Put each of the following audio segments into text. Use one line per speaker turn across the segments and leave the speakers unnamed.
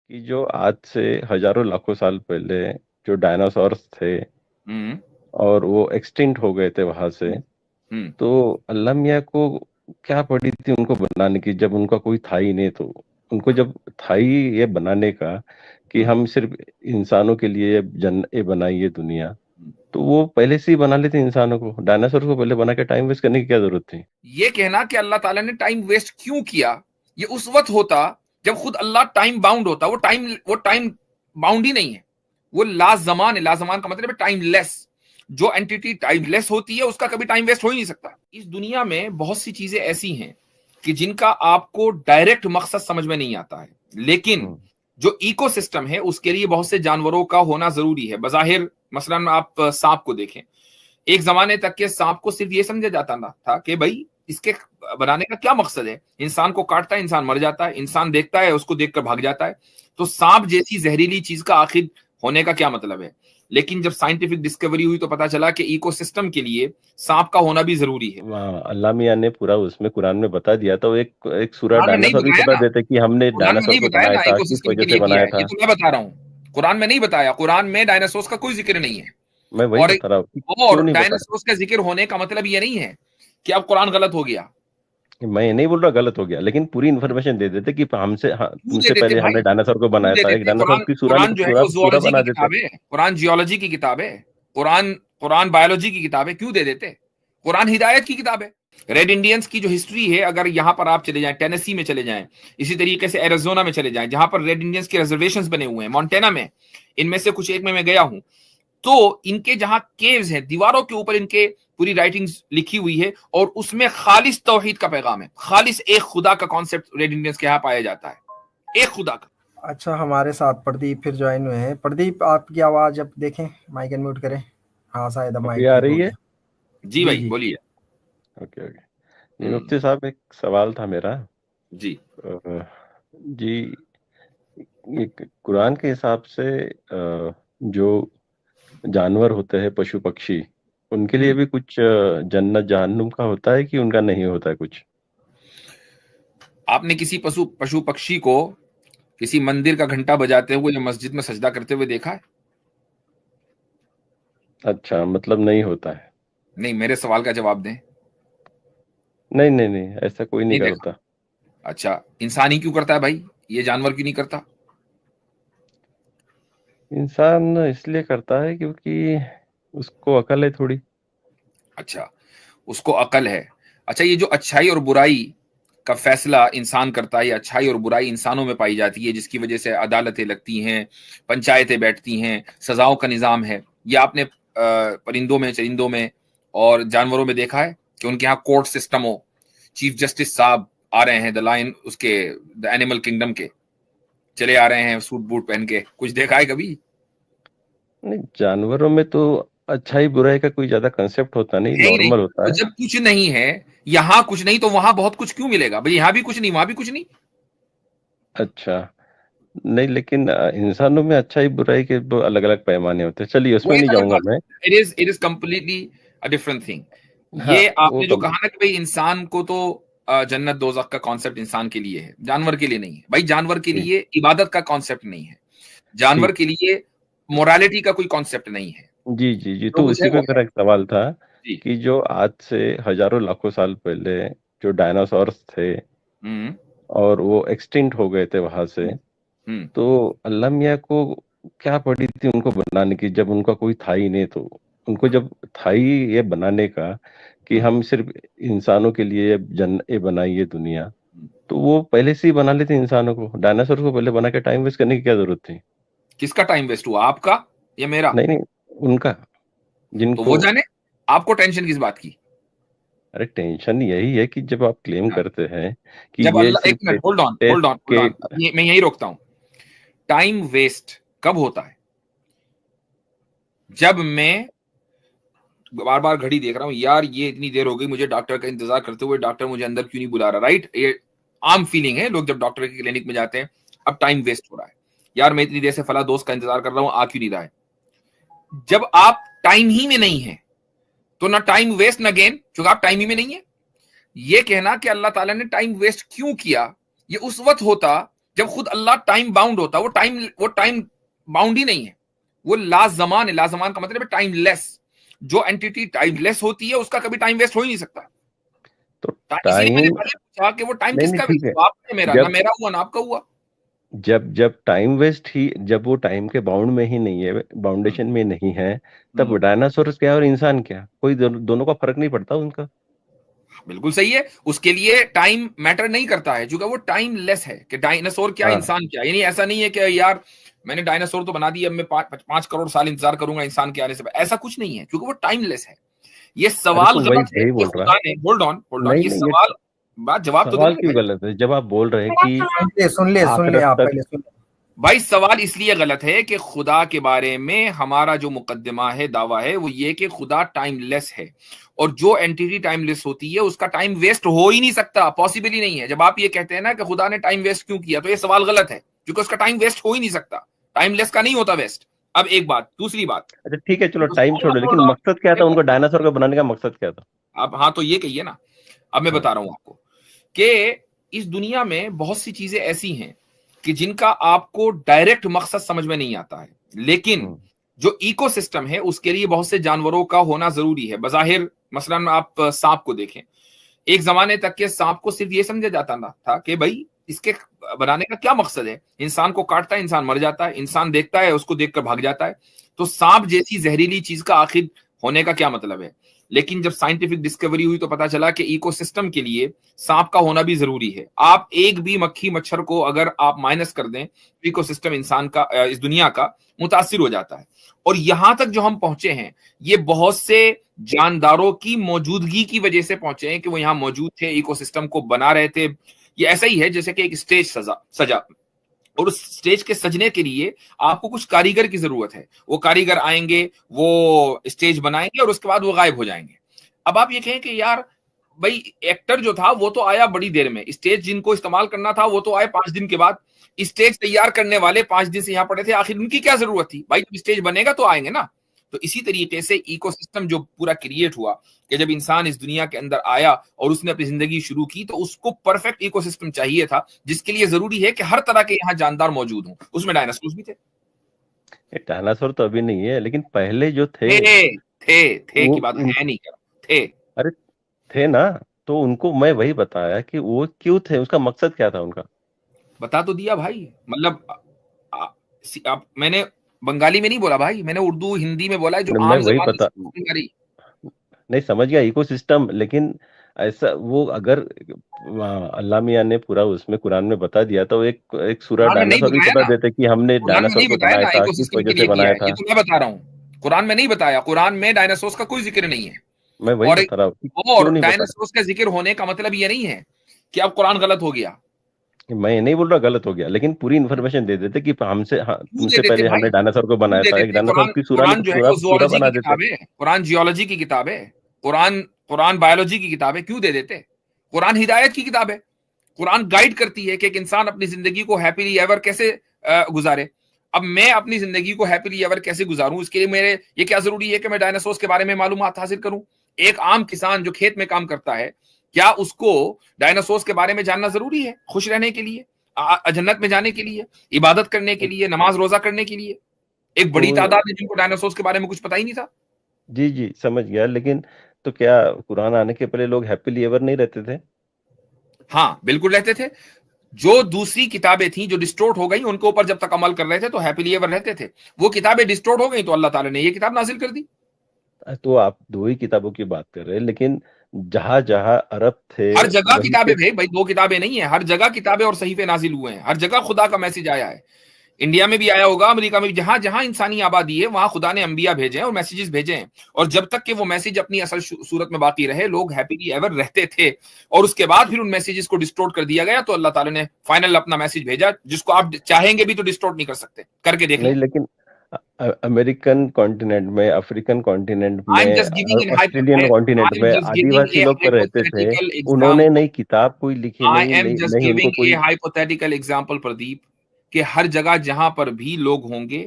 कि जो आज से हजारों लाखों साल पहले जो डायनासोर्स थे
हम्म।
और वो एक्सटिंक्ट हो गए थे वहां से,
हम्म। हम्म।
तो अल्लाह मियाँ को क्या पड़ी थी उनको बनाने की, जब उनका कोई था ही नहीं। तो उनको जब था ही ये बनाने का कि
हम्म।
हम सिर्फ इंसानों के लिए ये बनाई ये दुनिया,
हम्म।
तो वो पहले से ही बना लेते इंसानों को। डायनासोर को पहले बना के टाइम वेस्ट करने की क्या जरूरत थी?
ये कहना कि अल्लाह ताला ने टाइम वेस्ट क्यों किया, ये उस वक्त होता जब खुद अल्लाह टाइम बाउंड होता। वो टाइम बाउंड ही नहीं है, वो लाजमान है। लाजमान का मतलब है टाइमलेस। जो एंटिटी टाइमलेस होती है उसका कभी टाइम वेस्ट हो ही नहीं सकता। इस दुनिया में बहुत सी चीजें ऐसी हैं कि जिनका आपको डायरेक्ट मकसद समझ में नहीं आता है, लेकिन
हम्म।
जो इकोसिस्टम है उसके लिए बहुत से जानवरों का होना जरूरी है। बजाहिर मसलन आप सांप को देखें, एक जमाने तक के सांप को सिर्फ ये समझा जाता था कि भाई इसके बनाने का क्या मकसद है, इंसान को काटता है, इंसान मर जाता है, इंसान देखता है उसको देखकर भाग जाता है, तो सांप जैसी जहरीली चीज का आखिर होने का क्या मतलब है। लेकिन जब साइंटिफिक डिस्कवरी हुई तो पता चला कि इकोसिस्टम के लिए सांप का होना भी जरूरी है।
वहाँ अल्लाह मियाँ ने पूरा उसमें कुरान में बता दिया था। वो एक एक सूरह
कुरान में नहीं
डायनासोर भी
बताया
बता
ना,
देते कि हमने
कुरान में
डायनासोर
नहीं
को
बताया
बनाया
ना
था, किस
इकोसिस्टम
वजह
के
से
लिए किया
बनाया
है, ये
था।
तो मैं बता रहा हूँ। कुरान में नहीं बताया, कुरान में डायनासोर्स का कोई जिक्र नहीं है।
मैं वही
और
बता रहा हूँ कि क्यों
और
नहीं बताया।
डायनासोर्स का जिक्र होने का मतलब ये नहीं है कि अब कुरान गलत हो गया।
मैं ये नहीं बोल रहा गलत हो गया, लेकिन पूरी इन्फॉर्मेशन दे देते कि हमसे, हाँ,
क्यों दे
तुमसे
देते
पहले
भाई,
हमने डायनासोर को
क्यों
बनाया
दे
था। एक
देते?
डायनासोर
कुरान
की
कुरान जो है
सूरा
वो
सूरा
जुअलॉजी
बना
की
देते।
किताब है, कुरान जियोलॉजी की किताब है, कुरान कुरान बायोलॉजी की किताब है, क्यों दे देते? कुरान हिदायत की किताब है। रेड इंडियंस की जो हिस्ट्री है, अगर यहां पर आप चले जाएं, टेनेसी में चले जाएं, इसी तरीके से एरिजोना में चले जाएं, जहां पर रेड इंडियंस के रिजर्वेशंस बने हुए हैं, मोंटेना में, इनमें से कुछ एक में मैं गया हूं, तो इनके जहां केव्स हैं, दीवारों के ऊपर इनके पूरी राइटिंग्स लिखी हुई है, और उसमें खालिस तौहीद का पैगाम है, खालिस एक खुदा का कॉन्सेप्ट रेड इंडियंस के यहां पाया जाता है, एक खुदा का।
अच्छा, हमारे साथ प्रदीप फिर ज्वाइन हुए हैं। प्रदीप, आपकी आवाज़ अब देखें, माइक अनम्यूट करें। हाँ, शायद अब
अभी
माइक
आ
ठीक हो
रही है?
गया।
जी
जी,
भाई
जी।
बोलिए।
Okay okay. जी
हम्म।
मुफ्ती साहब, एक सवाल था मेरा।
जी।
अ, जी, ये कुरान के हिसाब से जो जानवर होते हैं, पशु पक्षी, उनके लिए
हम्म।
भी कुछ जन्नत जहन्नुम का होता है कि उनका नहीं होता है कुछ?
आपने किसी पशु पशु पक्षी को किसी मंदिर का घंटा बजाते हुए या मस्जिद में सजदा करते हुए देखा है?
अच्छा, मतलब नहीं होता है।
नहीं, मेरे सवाल का जवाब दें।
नहीं नहीं नहीं, ऐसा कोई नहीं
नहीं देखा?
करता।
अच्छा, इंसान ही क्यों करता है भाई, ये जानवर क्यों नहीं करता?
इंसान इसलिए करता है क्योंकि उसको अकल है थोड़ी।
अच्छा, उसको अकल है। अच्छा, ये जो अच्छाई और बुराई का फैसला इंसान करता है, या अच्छाई और बुराई इंसानों में पाई जाती है, जिसकी वजह से अदालतें लगती हैं, पंचायतें बैठती हैं, सजाओं का निजाम है, ये आपने परिंदों में, चरिंदों में और जानवरों में देखा है कि उनके यहाँ कोर्ट सिस्टम हो, चीफ जस्टिस साहब आ रहे हैं, द लायन उसके, द एनिमल किंगडम के, चले आ रहे हैं सूट बूट पहन के, कुछ देखा है कभी?
नहीं, जानवरों में तो अच्छाई बुराई का कोई ज्यादा कंसेप्ट होता नहीं,
है ही नहीं।
नॉर्मल होता
तो
है।
जब कुछ नहीं है, यहाँ कुछ नहीं, तो वहां बहुत कुछ क्यों मिलेगा भाई? यहाँ भी कुछ नहीं, वहां भी कुछ नहीं।
अच्छा, नहीं, लेकिन इंसानों में अच्छाई बुराई के दो अलग अलग पैमाने होते हैं। चलिए,
वो
उसमें
एक
नहीं
अलग
जाऊंगा
बात
मैं।
है, it is completely a different thing.
हाँ,
ये
वो
आपने जो
कम।
कहा ना कि भाई इंसान को तो जन्नत दोजख का कॉन्सेप्ट इंसान के लिए है, जानवर के लिए नहीं है भाई। जानवर के
जी,
लिए इबादत का कॉन्सेप्ट नहीं है, जानवर
ठीक।
के लिए मोरालिटी का कोई कॉन्सेप्ट नहीं है।
जी जी जी,
जो
तो
कुछ है
उसी पे
वो है।
मेरा एक सवाल था
जी।
कि जो आज से हजारों लाखों साल पहले जो डायनासोर्स थे
हम्म।
और वो एक्सटिंक्ट हो गए थे वहां से,
हम्म। हम्म।
तो अल्लाह मियाँ को क्या पड़ी थी उनको बनाने की, जब उनका कोई था ही नहीं। तो उनको जब था ही ये बनाने का कि
हम्म।
हम सिर्फ इंसानों के लिए ये बनाई ये दुनिया,
हम्म।
तो वो पहले से ही बना लेते इंसानों को। डायनासोर को पहले बना के टाइम वेस्ट करने की क्या जरूरत थी?
किसका टाइम वेस्ट हुआ, आपका या मेरा?
नहीं नहीं, उनका,
तो
जिनको।
वो जाने, आपको टेंशन किस बात की?
अरे, टेंशन यही है कि जब आप क्लेम
हाँ।
करते हैं कि
जब
ये
अल्लाह, एक
सिर्फ
minute, hold on hold
test
on hold
के।
ऑन, मैं यही रोकता हूं। टाइम वेस्ट कब होता है? जब मैं बार बार घड़ी देख रहा हूं, यार ये इतनी देर हो गई मुझे डॉक्टर का इंतजार करते हुए, डॉक्टर मुझे अंदर क्यों नहीं बुला रहा, राइट? ये आम फीलिंग है, लोग जब डॉक्टर की क्लिनिक में जाते हैं, अब टाइम वेस्ट हो रहा है, यार मैं इतनी देर से फला दोस्त का इंतजार कर रहा हूं, आ क्यों नहीं रहा है? जब आप टाइम ही में नहीं है, तो ना टाइम वेस्ट ना गेन, क्योंकि आप टाइम ही में नहीं है। ये कहना कि अल्लाह ताला ने टाइम वेस्ट क्यों किया, ये उस वक्त होता जब खुद अल्लाह टाइम बाउंड होता है, वो टाइम बाउंड ही नहीं है, वो लाजमान है। लाजमान का मतलब है टाइमलेस। जो एंटिटी टाइमलेस होती है उसका कभी टाइम वेस्ट हो ही नहीं सकता।
तो
इसीलिए मैंने
टाइम,
पहले पूछा कि वो टाइम
नहीं नहीं
किसका
ठीक
वेस्ट
है,
हुआ? आपका मेरा, ना
जब
मेरा हुआ ना आपका हुआ।
जब टाइम वेस्ट ही, जब वो टाइम के बाउंड में ही नहीं है,
हम्म,
बाउंडेशन में नहीं है, तब
हम्म,
डायनासोर क्या और इंसान क्या, कोई दोनों का फर्क नहीं पड़ता उनका।
बिल्कुल सही है। उसके लिए टाइम मैटर नहीं करता है, क्योंकि वो टाइम लेस है। कि डायनासोर क्या
हाँ
इंसान क्या, यानी ऐसा नहीं है कि यार मैंने डायनासोर तो बना दिया, अब मैं 5 करोड़ साल इंतजार करूंगा इंसान के आने से। ऐसा कुछ नहीं है, क्योंकि वो टाइमलेस है। ये
अरे
सवाल
तो वही
गलत है
वही
कि
बोल रहा,
खुदा ने, होल्ड ऑन,
नहीं
ये
नहीं, ये
सवाल, बात जवाब तो
सवाल
देने दे
क्यों
भाई।
गलत है जब आप बोल रहे हैं कि
सुन ले
आखिरत
आप
तक।
पहले सुन ले।
भाई सवाल इसलिए गलत है कि खुदा के बारे में हमारा जो मुकद्दमा है, दावा है, वो ये कि खुदा टाइमलेस है, और जो एंटिटी टाइमलेस होती है उसका टाइम वेस्ट हो ही नहीं सकता, पॉसिबल ही नहीं है। जब आप ये कहते हैं ना कि खुदा ने टाइम वेस्ट क्यों किया, तो ये सवाल गलत है, क्योंकि उसका टाइम वेस्ट हो ही नहीं सकता। टाइमलेस का नहीं होता वेस्ट। अब एक बात, दूसरी बात,
अच्छा ठीक है, चलो टाइम छोड़ो, लेकिन
होल्ड ऑन,
मकसद क्या था उनको डायनासोर का बनाने का, मकसद क्या था?
अब हाँ तो ये कहिए ना। अब मैं
हाँ।
बता रहा हूं आपको कि इस दुनिया में बहुत सी चीजें ऐसी हैं कि जिनका आपको डायरेक्ट मकसद समझ में नहीं आता है, लेकिन
हम्म।
जो इकोसिस्टम है उसके लिए बहुत से जानवरों का होना जरूरी है। बजाहिर मसलन आप सांप को देखें, एक जमाने तक के सांप को सिर्फ ये समझा जाता था कि भाई इसके बनाने का क्या मकसद है, इंसान को काटता है, इंसान मर जाता है, इंसान देखता है उसको देखकर भाग जाता है, तो सांप जैसी जहरीली चीज का आखिर होने का क्या मतलब है। लेकिन जब साइंटिफिक डिस्कवरी हुई तो पता चला कि इकोसिस्टम के लिए सांप का होना भी जरूरी है। आप एक भी मक्खी मच्छर को अगर आप माइनस कर दें, इकोसिस्टम इंसान का, इस दुनिया का मुतासिर हो जाता है। और यहां तक जो हम पहुंचे हैं, ये बहुत से जानदारों की मौजूदगी की वजह से पहुंचे हैं कि वो यहां मौजूद थे, इकोसिस्टम को बना रहे थे। ये ऐसा ही है जैसे कि एक स्टेज सजा, और उस स्टेज के सजने के लिए आपको कुछ कारीगर की जरूरत है। वो कारीगर आएंगे, वो स्टेज बनाएंगे, और उसके बाद वो गायब हो जाएंगे। अब आप ये कहें कि यार भाई एक्टर जो था वो तो आया बड़ी देर में, स्टेज जिनको इस्तेमाल करना था वो तो आए 5 दिन के बाद, स्टेज तैयार करने वाले 5 दिन से यहाँ पड़े थे, आखिर उनकी क्या जरूरत थी? भाई जब स्टेज बनेगा तो आएंगे ना। तो इसी तरीके से इकोसिस्टम जो पूरा क्रिएट हुआ, कि जब इंसान इस दुनिया के अंदर आया और उसने अपनी जिंदगी शुरू की, तो उसको परफेक्ट इकोसिस्टम चाहिए था, जिसके लिए जरूरी है कि हर तरह के यहाँ जानदार मौजूद हों। उसमें डायनासोर भी थे।
डायनासोर तो अभी नहीं है, लेकिन पहले जो थे
थे थे
वो
की बात
उन,
है नहीं कर, थे।
अरे थे ना, तो उनको मैं वही बताया कि वो क्यों थे, उसका मकसद क्या था उनका।
बता तो दिया भाई, मतलब आप मैंने बंगाली में नहीं बोला भाई, मैंने उर्दू हिंदी में बोला है, जो
मैं
आम
वही
जबान में
बता,
समझ में आ रही।
नहीं समझ गया इकोसिस्टम, लेकिन ऐसा वो अगर अल्लाह मियां ने पूरा उसमें कुरान में बता दिया, तो एक एक सूरा
कुरान में नहीं
डायनासोर भी
बताया
बता
ना,
देते कि हमने
कुरान में
डायनासोर
नहीं
को
बताया
बनाया
ना
था, किस
इकोसिस्टम
वजह
के
से
लिए किया
बनाया
है, ये
था।
तो मैं बता रहा हूँ। कुरान में नहीं बताया, कुरान में डायनासोर्स का कोई जिक्र नहीं है।
मैं वही
और
बता रहा हूँ कि क्यों नहीं बताया।
डायनासोर्स का जिक्र होने का मतलब ये नहीं है कि अब कुरान गलत हो गया।
मैं ये नहीं बोल रहा गलत हो गया, लेकिन पूरी इन्फॉर्मेशन दे देते कि हमसे, हाँ,
क्यों दे
तुमसे
देते
पहले
भाई,
हमने डायनासोर को
क्यों
बनाया
दे
था, एक
देते?
डायनासोर
कुरान
की
कुरान जो है
पूरा
वो
पूरा
जुअलॉजी की
बना देते।
किताब है, कुरान जियोलॉजी की किताब है, कुरान कुरान बायोलॉजी की किताब है, क्यों दे देते? कुरान हिदायत की किताब है। कुरान गाइड करती है कि एक इंसान अपनी जिंदगी को हैप्पीली एवर कैसे गुजारे। अब मैं अपनी जिंदगी को हैप्पीली एवर कैसे गुजारूं, इसके लिए मेरे ये क्या जरूरी है कि मैं डायनासोर्स के बारे में मालूमात हासिल करूं? एक आम किसान जो खेत में काम करता है, क्या उसको डायनासोर्स के बारे में जानना जरूरी है खुश रहने के लिए, जन्नत में जाने के लिए, इबादत करने के लिए, नमाज रोजा करने के लिए? एक बड़ी
तो
तादाद है जिनको डायनासोर्स के बारे में कुछ पता ही नहीं था।
जी जी समझ गया, लेकिन तो क्या कुरान आने के पहले लोग हैप्पीली एवर नहीं रहते थे?
हाँ बिल्कुल रहते थे। जो दूसरी किताबें थी जो डिस्टोर्ट हो गई, उनके ऊपर जब तक अमल कर रहे थे तो हैप्पीली एवर रहते थे। वो किताबें डिस्टोर्ट हो गई तो अल्लाह ताला ने ये किताब नाजिल कर दी।
तो आप दो ही किताबों की बात कर रहे हैं, लेकिन जहां जहां अरब थे
हर जगह
वहीं
किताबें
पे।
भाई, दो किताबें नहीं है, हर जगह किताबें और सहीफे नाजिल हुए हैं, हर जगह खुदा का मैसेज आया है। इंडिया में भी आया होगा, अमेरिका में भी, जहां जहां इंसानी आबादी है वहां खुदा ने अंबिया भेजे हैं और मैसेजेस भेजे हैं। और जब तक कि वो मैसेज अपनी असल सूरत में बाकी रहे, लोग हैप्पीली एवर रहते थे। और उसके बाद फिर उन मैसेजेस को डिस्टोर्ट कर दिया गया, तो अल्लाह ताला ने फाइनल अपना मैसेज भेजा, जिसको आप चाहेंगे भी तो डिस्टोर्ट नहीं कर सकते। करके देख
नहीं,
लें।
लेकिन अमेरिकन कॉन्टिनेंट में, अफ्रीकन कॉन्टिनेंट
आई एम
में
जस्ट गिविंग
और
इन
ऑस्ट्रेलियन कॉन्टिनेंट
आई एम
में
जस्ट गिविंग
आदिवासी
ए
लोग पर रहते थे।
हाइपोथेटिकल
उन्होंने
एग्जांपल।
नहीं किताब कोई लिखी,
आई
नहीं
एम
नहीं,
जस्ट
नहीं उनको
गिविंग ए
कोई।
हाइपोथेटिकल एग्जांपल प्रदीप, कि हर जगह जहां पर भी लोग होंगे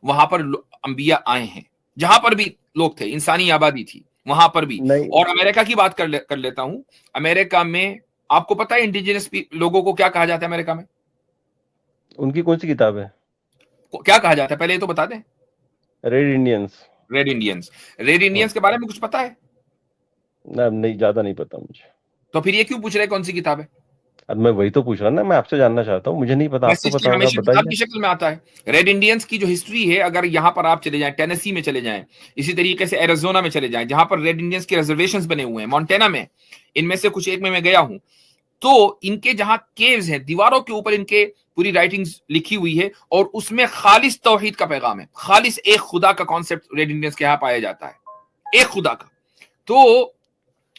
वहां पर अंबिया आए हैं। जहां पर भी लोग थे, इंसानी आबादी थी, वहां पर भी।
नहीं
और अमेरिका की बात कर लेता हूं। अमेरिका में आपको पता है इंडिजिनस लोगों को क्या कहा जाता है अमेरिका में?
उनकी कौन सी किताब है?
क्या कहा जाता है पहले ये तो बता दें।
Red Indians.
रेड इंडियंस के बारे में कुछ पता है?
ना, नहीं, ज्यादा नहीं पता मुझे।
तो फिर ये क्यों पूछ रहे कौन सी किताब है?
अब मैं वही तो पूछ रहा ना, मैं आपसे जानना चाहता हूँ, मुझे नहीं पता, आपको
मैसेज
पता
की
होगा,
हमेशा किताब
बताइए।
की शक्ल में आता है। रेड इंडियंस की जो हिस्ट्री है, अगर यहां पर आप चले जाएं, टेनेसी में चले जाएं, इसी तरीके से एरिजोना में चले जाएं, जहां पर रेड इंडियंस के रिजर्वेशंस बने हुए हैं, मोंटेना में, इनमें से कुछ एक में मैं गया हूं, तो इनके जहां केव्स हैं, दीवारों के ऊपर इनके पूरी राइटिंग्स लिखी हुई है, और उसमें खालिस तौहीद का पैगाम है, खालिस एक खुदा का कॉन्सेप्ट रेड इंडियंस के यहां पाया जाता है, एक खुदा का। तो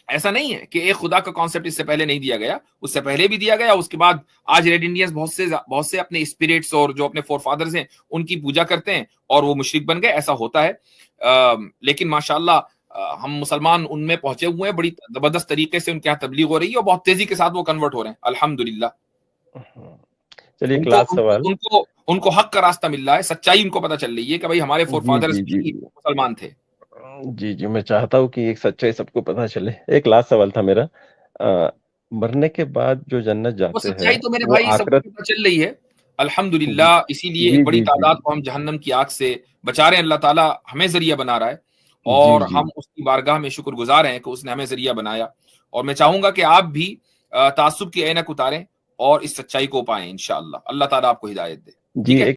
ऐसा नहीं है कि एक खुदा का कॉन्सेप्ट इससे पहले नहीं दिया गया, उससे पहले भी दिया गया, उसके बाद आज रेड इंडियंस बहुत से अपने स्पिरिट्स और जो अपने फोरफादर्स हैं उनकी पूजा करते हैं और वो मुशरिक बन गए, ऐसा होता है। लेकिन माशाल्लाह हम मुसलमान उनमें पहुंचे हुए हैं, बड़ी जबरदस्त तरीके से उनके यहाँ तबलीग हो रही है और बहुत तेजी के साथ वो कन्वर्ट हो रहे हैं, अल्हम्दुलिल्लाह।
चलिए, एक
उनको
लास्ट
उनको
सवाल।
उनको उनको हक का रास्ता मिल रहा है, सच्चाई उनको पता चल रही है कि भाई हमारे
जी
फोरफादर्स
जी जी
भी मुसलमान थे।
जी जी, मैं चाहता हूँ कि एक सच्चाई सबको पता चले। एक लास्ट सवाल था मेरा। मरने के बाद जो जन्नत
वो
जाते हैं,
सच्चाई तो मेरे
वो
भाई सबको
आखिरत।
पता चल रही है,
जी
अल्हम्दुलिल्लाह। इसीलिए
जी
एक बड़ी
जी जी
तादाद को हम जहन्नम की आग से बचा रहे हैं, अल्लाह ताला हमें जरिया बना रहा है,
जी
और
जी
हम उसकी बारगाह में शुक्रगुजार हैं कि उसने हमें जरिया बनाया। और मैं चाहूंगा कि आप भी तासुब की ऐनक उतारें और इस सच्चाई को पाएं इंशाअल्लाह। अल्लाह ताला आपको हिदायत दे।
जी।
ठीक है।
एक